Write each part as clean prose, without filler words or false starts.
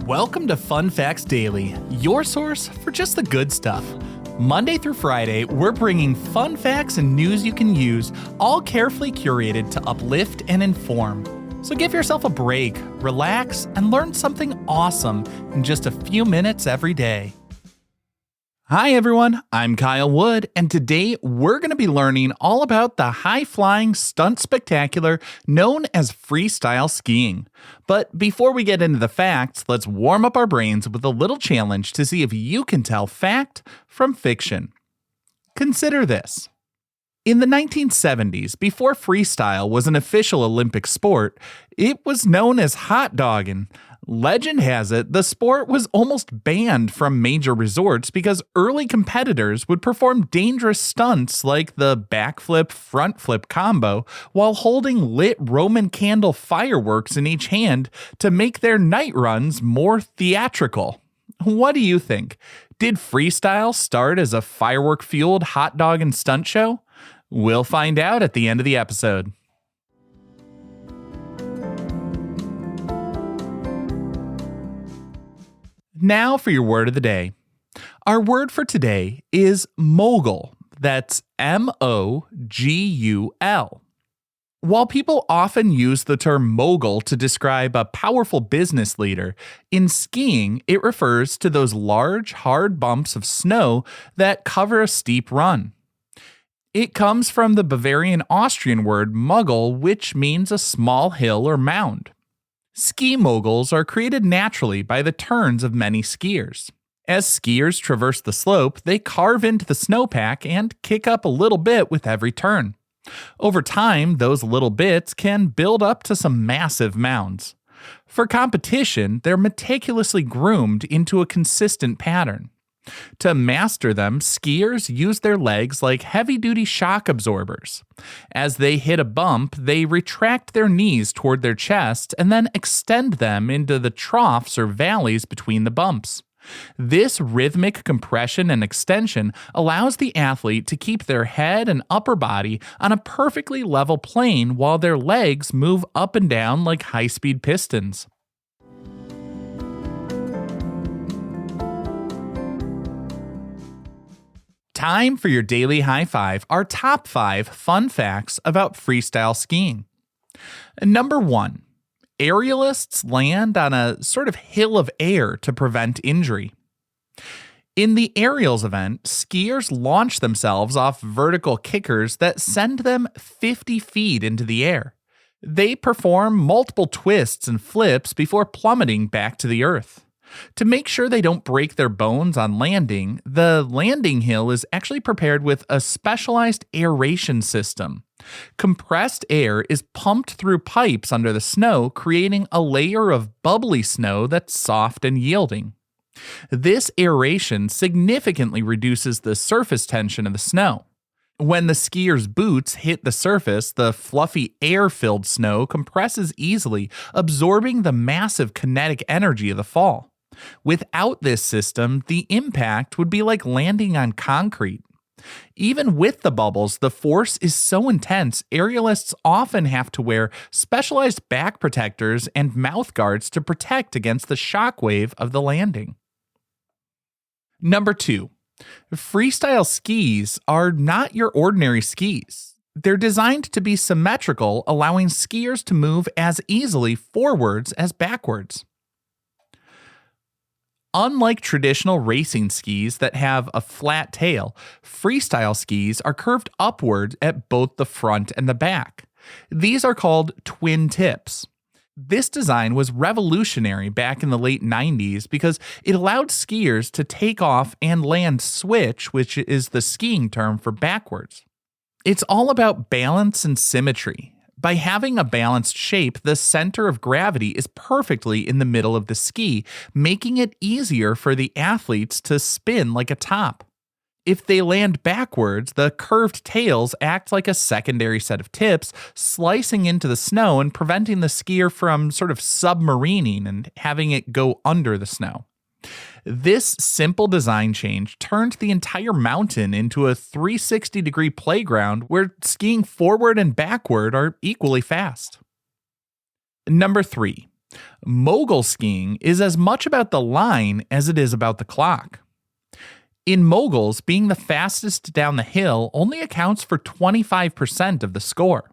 Welcome to Fun Facts Daily, your source for just the good stuff. Monday through Friday, we're bringing fun facts and news you can use, all carefully curated to uplift and inform. So give yourself a break, relax, and learn something awesome in just a few minutes every day. Hi everyone, I'm Kyle Wood, and today we're going to be learning all about the high-flying stunt spectacular known as freestyle skiing. But before we get into the facts, let's warm up our brains with a little challenge to see if you can tell fact from fiction. Consider this. In the 1970s, before freestyle was an official Olympic sport, it was known as hot dogging. Legend has it the sport was almost banned from major resorts because early competitors would perform dangerous stunts like the backflip front flip combo while holding lit Roman candle fireworks in each hand to make their night runs more theatrical. What do you think? Did freestyle start as a firework-fueled hot dog and stunt show? We'll find out at the end of the episode. Now for your word of the day. Our word for today is mogul. That's M-O-G-U-L. While people often use the term mogul to describe a powerful business leader, in skiing it refers to those large, hard bumps of snow that cover a steep run. It comes from the Bavarian-Austrian word mogul, which means a small hill or mound. Ski moguls are created naturally by the turns of many skiers. As skiers traverse the slope, they carve into the snowpack and kick up a little bit with every turn. Over time, those little bits can build up to some massive mounds. For competition, they're meticulously groomed into a consistent pattern. To master them, skiers use their legs like heavy-duty shock absorbers. As they hit a bump, they retract their knees toward their chest and then extend them into the troughs or valleys between the bumps. This rhythmic compression and extension allows the athlete to keep their head and upper body on a perfectly level plane while their legs move up and down like high-speed pistons. Time for your daily high five, our top 5 fun facts about freestyle skiing. Number 1, aerialists land on a sort of hill of air to prevent injury. In the aerials event, skiers launch themselves off vertical kickers that send them 50 feet into the air. They perform multiple twists and flips before plummeting back to the earth. To make sure they don't break their bones on landing, the landing hill is actually prepared with a specialized aeration system. Compressed air is pumped through pipes under the snow, creating a layer of bubbly snow that's soft and yielding. This aeration significantly reduces the surface tension of the snow. When the skier's boots hit the surface, the fluffy air-filled snow compresses easily, absorbing the massive kinetic energy of the fall. Without this system, the impact would be like landing on concrete. Even with the bubbles, the force is so intense, aerialists often have to wear specialized back protectors and mouth guards to protect against the shockwave of the landing. Number 2, freestyle skis are not your ordinary skis. They're designed to be symmetrical, allowing skiers to move as easily forwards as backwards. Unlike traditional racing skis that have a flat tail, freestyle skis are curved upward at both the front and the back. These are called twin tips. This design was revolutionary back in the late 90s because it allowed skiers to take off and land switch, which is the skiing term for backwards. It's all about balance and symmetry. By having a balanced shape, the center of gravity is perfectly in the middle of the ski, making it easier for the athletes to spin like a top. If they land backwards, the curved tails act like a secondary set of tips, slicing into the snow and preventing the skier from sort of submarining and having it go under the snow. This simple design change turned the entire mountain into a 360-degree playground where skiing forward and backward are equally fast. Number 3. Mogul skiing is as much about the line as it is about the clock. In moguls, being the fastest down the hill only accounts for 25% of the score.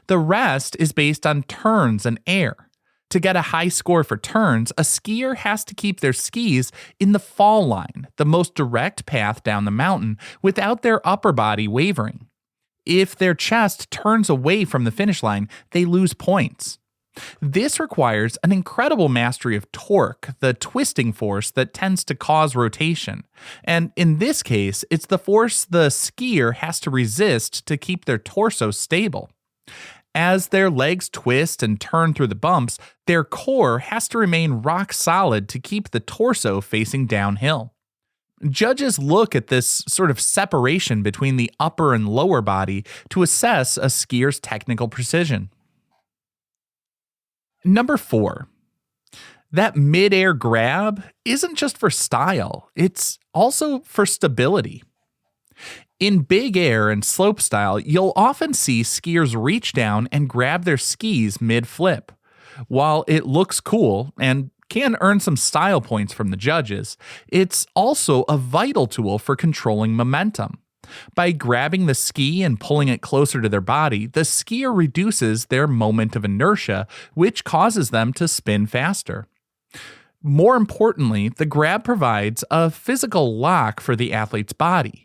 The rest is based on turns and air. To get a high score for turns, a skier has to keep their skis in the fall line, the most direct path down the mountain, without their upper body wavering. If their chest turns away from the finish line, they lose points. This requires an incredible mastery of torque, the twisting force that tends to cause rotation. And in this case, it's the force the skier has to resist to keep their torso stable. As their legs twist and turn through the bumps, their core has to remain rock solid to keep the torso facing downhill. Judges look at this sort of separation between the upper and lower body to assess a skier's technical precision. Number 4. That mid-air grab isn't just for style, it's also for stability. In big air and slopestyle, you'll often see skiers reach down and grab their skis mid-flip. While it looks cool and can earn some style points from the judges, it's also a vital tool for controlling momentum. By grabbing the ski and pulling it closer to their body, the skier reduces their moment of inertia, which causes them to spin faster. More importantly, the grab provides a physical lock for the athlete's body.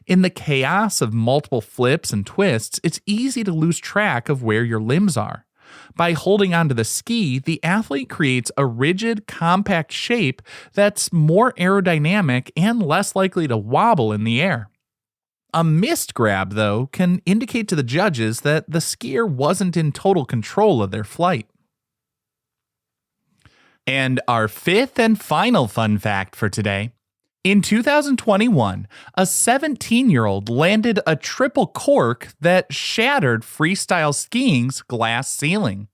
In the chaos of multiple flips and twists, it's easy to lose track of where your limbs are. By holding onto the ski, the athlete creates a rigid, compact shape that's more aerodynamic and less likely to wobble in the air. A missed grab, though, can indicate to the judges that the skier wasn't in total control of their flight. And our fifth and final fun fact for today. In 2021, a 17-year-old landed a triple cork that shattered freestyle skiing's glass ceiling.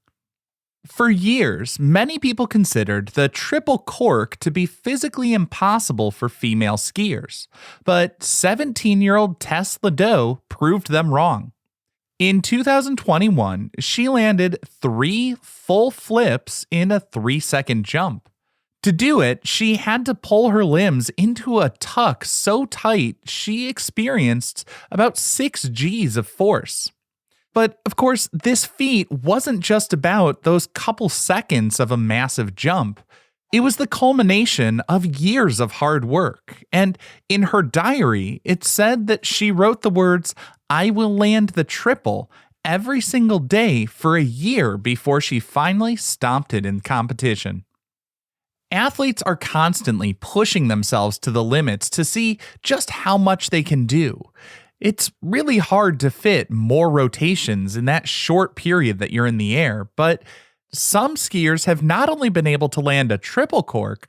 For years, many people considered the triple cork to be physically impossible for female skiers, but 17-year-old Tess Ledeux proved them wrong. In 2021, she landed 3 full flips in a 3-second jump. To do it, she had to pull her limbs into a tuck so tight she experienced about 6 Gs of force. But of course, this feat wasn't just about those couple seconds of a massive jump. It was the culmination of years of hard work. And in her diary, it said that she wrote the words, "I will land the triple," every single day for a year before she finally stomped it in competition. Athletes are constantly pushing themselves to the limits to see just how much they can do. It's really hard to fit more rotations in that short period that you're in the air, but some skiers have not only been able to land a triple cork.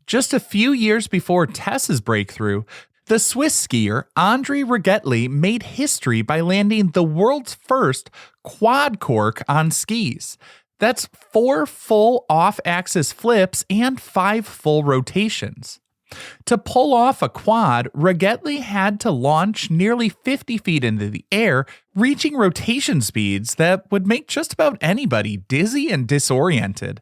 Just a few years before Tess's breakthrough, the Swiss skier Andri Ragettli made history by landing the world's first quad cork on skis. That's 4 full off-axis flips and 5 full rotations. To pull off a quad, Ragettli had to launch nearly 50 feet into the air, reaching rotation speeds that would make just about anybody dizzy and disoriented.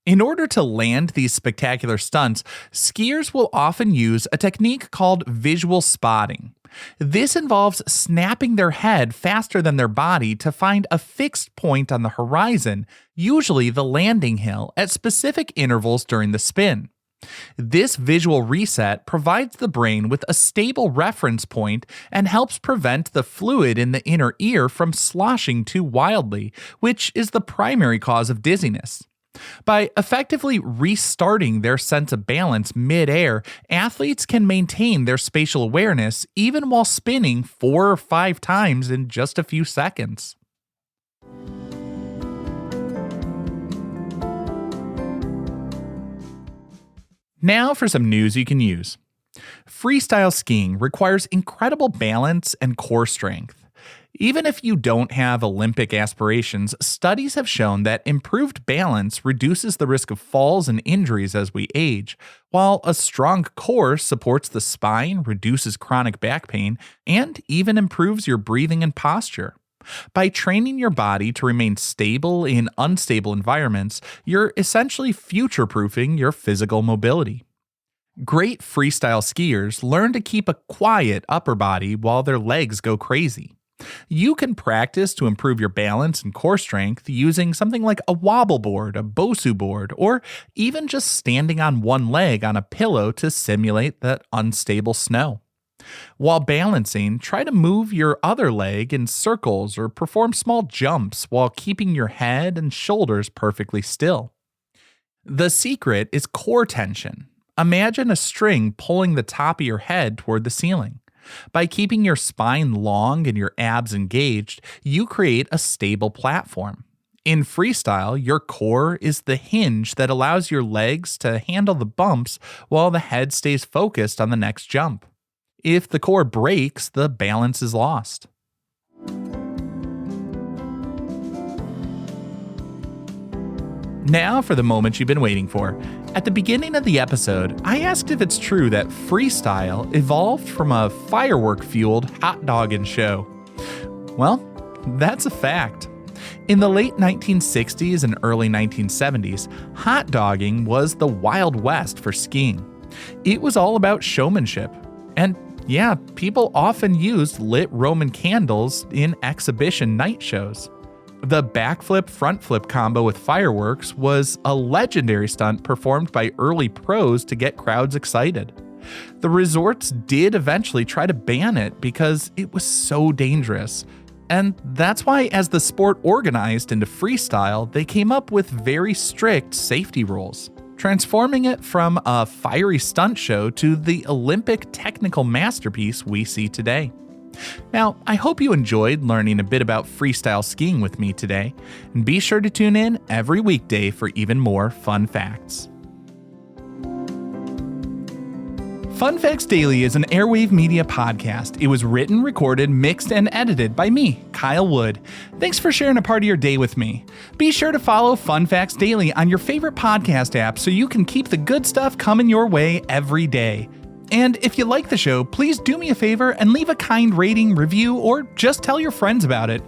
In order to land these spectacular stunts, skiers will often use a technique called visual spotting. This involves snapping their head faster than their body to find a fixed point on the horizon, usually the landing hill, at specific intervals during the spin. This visual reset provides the brain with a stable reference point and helps prevent the fluid in the inner ear from sloshing too wildly, which is the primary cause of dizziness. By effectively restarting their sense of balance mid-air, athletes can maintain their spatial awareness even while spinning 4 or 5 times in just a few seconds. Now for some news you can use. Freestyle skiing requires incredible balance and core strength. Even if you don't have Olympic aspirations, studies have shown that improved balance reduces the risk of falls and injuries as we age, while a strong core supports the spine, reduces chronic back pain, and even improves your breathing and posture. By training your body to remain stable in unstable environments, you're essentially future-proofing your physical mobility. Great freestyle skiers learn to keep a quiet upper body while their legs go crazy. You can practice to improve your balance and core strength using something like a wobble board, a Bosu board, or even just standing on one leg on a pillow to simulate that unstable snow. While balancing, try to move your other leg in circles or perform small jumps while keeping your head and shoulders perfectly still. The secret is core tension. Imagine a string pulling the top of your head toward the ceiling. By keeping your spine long and your abs engaged, you create a stable platform. In freestyle, your core is the hinge that allows your legs to handle the bumps while the head stays focused on the next jump. If the core breaks, the balance is lost. Now for the moment you've been waiting for. At the beginning of the episode, I asked if it's true that freestyle evolved from a firework-fueled hot dogging show. Well, that's a fact. In the late 1960s and early 1970s, hot dogging was the Wild West for skiing. It was all about showmanship. And yeah, people often used lit Roman candles in exhibition night shows. The backflip front flip combo with fireworks was a legendary stunt performed by early pros to get crowds excited. The resorts did eventually try to ban it because it was so dangerous. And that's why, as the sport organized into freestyle, they came up with very strict safety rules, transforming it from a fiery stunt show to the Olympic technical masterpiece we see today. Now, I hope you enjoyed learning a bit about freestyle skiing with me today, and be sure to tune in every weekday for even more fun facts. Fun Facts Daily is an Airwave Media podcast. It was written, recorded, mixed, and edited by me, Kyle Wood. Thanks for sharing a part of your day with me. Be sure to follow Fun Facts Daily on your favorite podcast app so you can keep the good stuff coming your way every day. And if you like the show, please do me a favor and leave a kind rating, review, or just tell your friends about it.